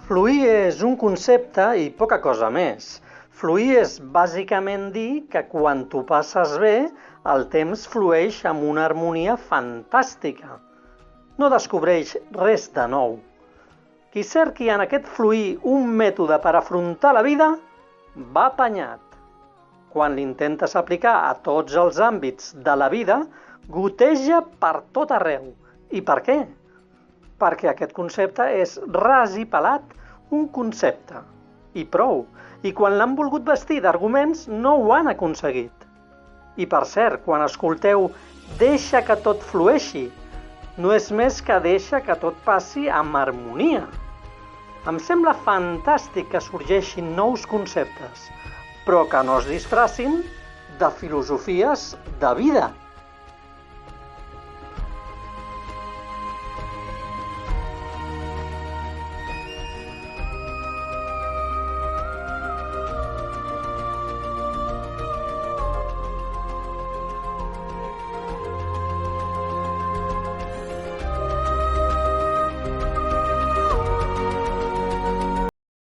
Fluir és un concepte i poca cosa més. Fluir és bàsicament dir que quan t'ho passes bé, el temps flueix amb una harmonia fantàstica. No descobreix res de nou. Qui cerqui en aquest fluir un mètode per afrontar la vida, va apanyat. Quan l'intentes aplicar a tots els àmbits de la vida, goteja per tot arreu. I per què? Perquè aquest concepte és ras i pelat un concepte. I prou. I quan l'han volgut vestir d'arguments no ho han aconseguit. I per cert, quan escolteu deixa que tot flueixi, no és més que deixa que tot passi amb harmonia. Em sembla fantàstic que sorgeixin nous conceptes, però que no es disfressin de filosofies de vida.